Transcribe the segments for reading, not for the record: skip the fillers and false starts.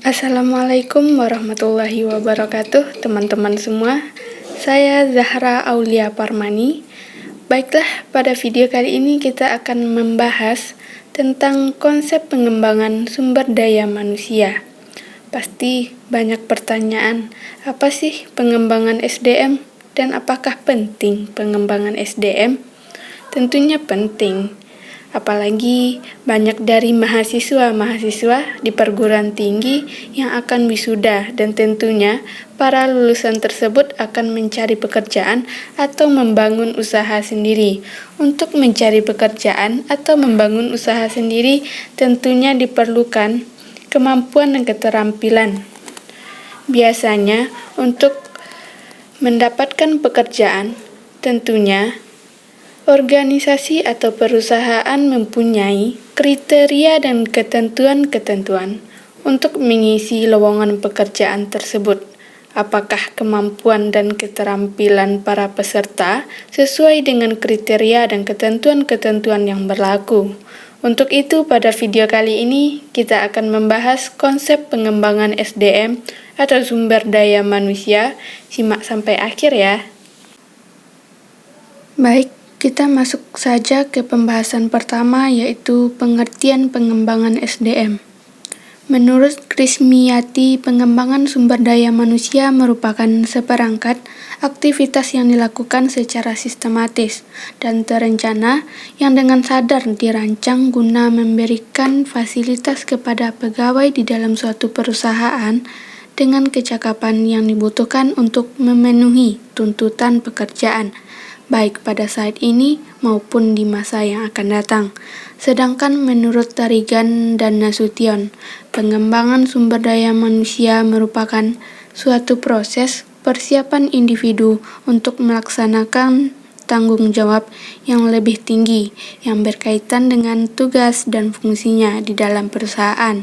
Assalamualaikum warahmatullahi wabarakatuh, teman-teman semua. Saya Zahra Aulia Parmani. Baiklah, pada video kali ini kita akan membahas tentang konsep pengembangan sumber daya manusia. Pasti banyak pertanyaan, apa sih pengembangan SDM dan apakah penting pengembangan SDM? Tentunya penting. Apalagi banyak dari mahasiswa-mahasiswa di perguruan tinggi yang akan wisuda dan tentunya para lulusan tersebut akan mencari pekerjaan atau membangun usaha sendiri. Untuk mencari pekerjaan atau membangun usaha sendiri tentunya diperlukan kemampuan dan keterampilan. Biasanya untuk mendapatkan pekerjaan tentunya organisasi atau perusahaan mempunyai kriteria dan ketentuan-ketentuan untuk mengisi lowongan pekerjaan tersebut. Apakah kemampuan dan keterampilan para peserta sesuai dengan kriteria dan ketentuan-ketentuan yang berlaku? Untuk itu, pada video kali ini kita akan membahas konsep pengembangan SDM atau sumber daya manusia. Simak sampai akhir ya. Baik, kita masuk saja ke pembahasan pertama, yaitu pengertian pengembangan SDM. Menurut Krismiyati, pengembangan sumber daya manusia merupakan seperangkat aktivitas yang dilakukan secara sistematis dan terencana yang dengan sadar dirancang guna memberikan fasilitas kepada pegawai di dalam suatu perusahaan dengan kecakapan yang dibutuhkan untuk memenuhi tuntutan pekerjaan, baik pada saat ini maupun di masa yang akan datang. Sedangkan menurut Tarigan dan Nasution, pengembangan sumber daya manusia merupakan suatu proses persiapan individu untuk melaksanakan tanggung jawab yang lebih tinggi yang berkaitan dengan tugas dan fungsinya di dalam perusahaan,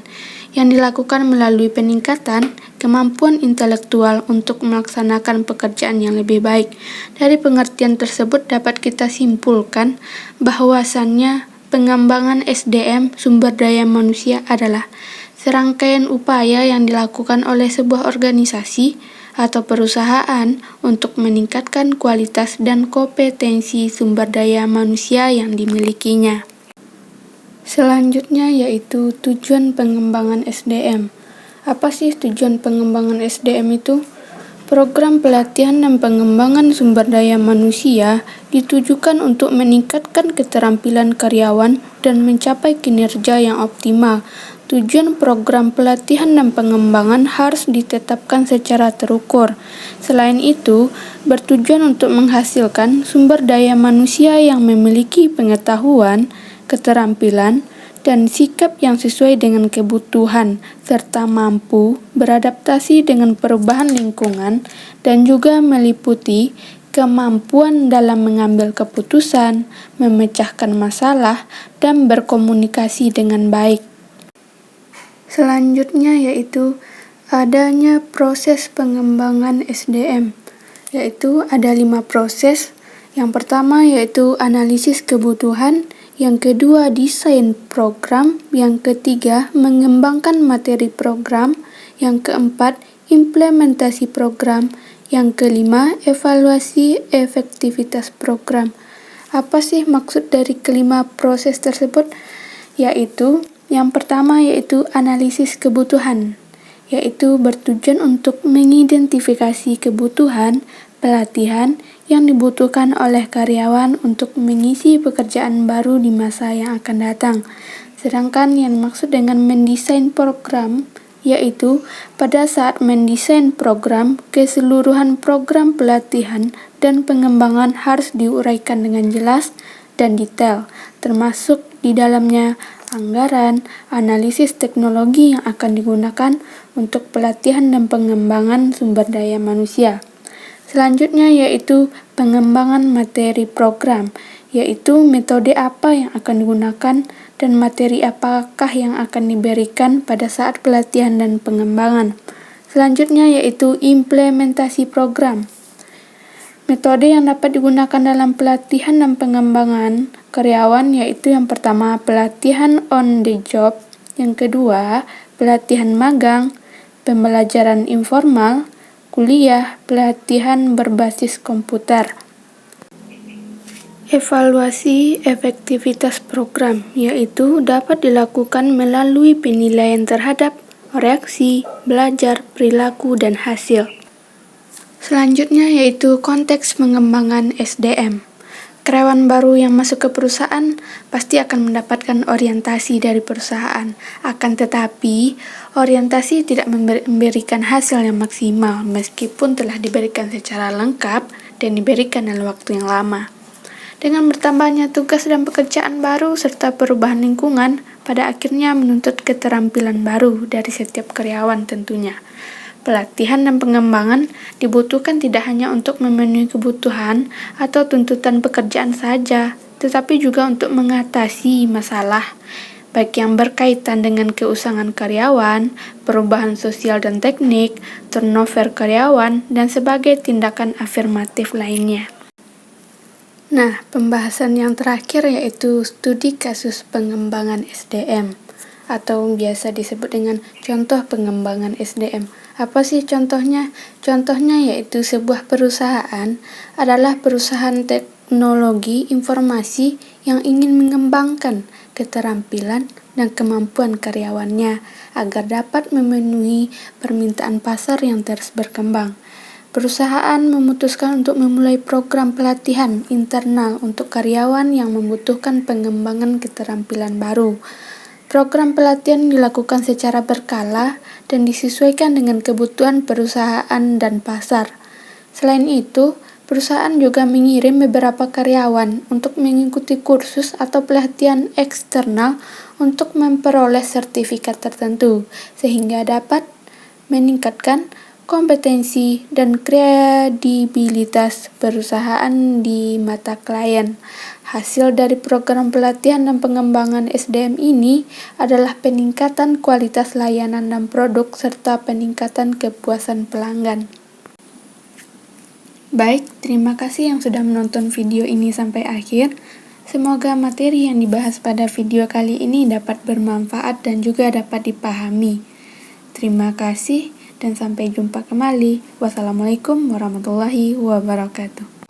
yang dilakukan melalui peningkatan kemampuan intelektual untuk melaksanakan pekerjaan yang lebih baik. Dari pengertian tersebut dapat kita simpulkan bahwasannya pengembangan SDM sumber daya manusia adalah serangkaian upaya yang dilakukan oleh sebuah organisasi atau perusahaan untuk meningkatkan kualitas dan kompetensi sumber daya manusia yang dimilikinya. Selanjutnya yaitu tujuan pengembangan SDM. Apa sih tujuan pengembangan SDM itu? Program pelatihan dan pengembangan sumber daya manusia ditujukan untuk meningkatkan keterampilan karyawan dan mencapai kinerja yang optimal. Tujuan program pelatihan dan pengembangan harus ditetapkan secara terukur. Selain itu, bertujuan untuk menghasilkan sumber daya manusia yang memiliki pengetahuan, keterampilan, dan sikap yang sesuai dengan kebutuhan, serta mampu beradaptasi dengan perubahan lingkungan, dan juga meliputi kemampuan dalam mengambil keputusan, memecahkan masalah, dan berkomunikasi dengan baik. Selanjutnya yaitu adanya proses pengembangan SDM, yaitu ada 5 proses. Yang pertama yaitu analisis kebutuhan, yang kedua desain program, yang ketiga mengembangkan materi program, yang keempat implementasi program, yang kelima evaluasi efektivitas program. Apa sih maksud dari kelima proses tersebut? Yaitu yang pertama yaitu analisis kebutuhan, yaitu bertujuan untuk mengidentifikasi kebutuhan pelatihan yang dibutuhkan oleh karyawan untuk mengisi pekerjaan baru di masa yang akan datang. Sedangkan yang dimaksud dengan mendesain program, yaitu pada saat mendesain program, keseluruhan program pelatihan dan pengembangan harus diuraikan dengan jelas dan detail, termasuk di dalamnya anggaran, analisis teknologi yang akan digunakan untuk pelatihan dan pengembangan sumber daya manusia. Selanjutnya yaitu pengembangan materi program, yaitu metode apa yang akan digunakan dan materi apakah yang akan diberikan pada saat pelatihan dan pengembangan. Selanjutnya yaitu implementasi program. Metode yang dapat digunakan dalam pelatihan dan pengembangan karyawan yaitu yang pertama pelatihan on the job, yang kedua pelatihan magang, pembelajaran informal, kuliah, pelatihan berbasis komputer. Evaluasi efektivitas program yaitu dapat dilakukan melalui penilaian terhadap reaksi, belajar, perilaku, dan hasil. Selanjutnya yaitu konteks pengembangan SDM. Karyawan baru yang masuk ke perusahaan pasti akan mendapatkan orientasi dari perusahaan. Akan tetapi, orientasi tidak memberikan hasil yang maksimal meskipun telah diberikan secara lengkap dan diberikan dalam waktu yang lama. Dengan bertambahnya tugas dan pekerjaan baru serta perubahan lingkungan, pada akhirnya menuntut keterampilan baru dari setiap karyawan tentunya. Pelatihan dan pengembangan dibutuhkan tidak hanya untuk memenuhi kebutuhan atau tuntutan pekerjaan saja, tetapi juga untuk mengatasi masalah, baik yang berkaitan dengan keusangan karyawan, perubahan sosial dan teknik, turnover karyawan, dan sebagai tindakan afirmatif lainnya. Nah, pembahasan yang terakhir yaitu studi kasus pengembangan SDM atau biasa disebut dengan contoh pengembangan SDM. Apa sih contohnya? Contohnya yaitu sebuah perusahaan adalah perusahaan teknologi informasi yang ingin mengembangkan keterampilan dan kemampuan karyawannya agar dapat memenuhi permintaan pasar yang terus berkembang. Perusahaan memutuskan untuk memulai program pelatihan internal untuk karyawan yang membutuhkan pengembangan keterampilan baru. Program pelatihan dilakukan secara berkala dan disesuaikan dengan kebutuhan perusahaan dan pasar. Selain itu, perusahaan juga mengirim beberapa karyawan untuk mengikuti kursus atau pelatihan eksternal untuk memperoleh sertifikat tertentu, sehingga dapat meningkatkan kompetensi dan kredibilitas perusahaan di mata klien. Hasil dari program pelatihan dan pengembangan SDM ini adalah peningkatan kualitas layanan dan produk serta peningkatan kepuasan pelanggan. Baik, terima kasih yang sudah menonton video ini sampai akhir. Semoga materi yang dibahas pada video kali ini dapat bermanfaat dan juga dapat dipahami. Terima kasih dan sampai jumpa kembali. Wassalamualaikum warahmatullahi wabarakatuh.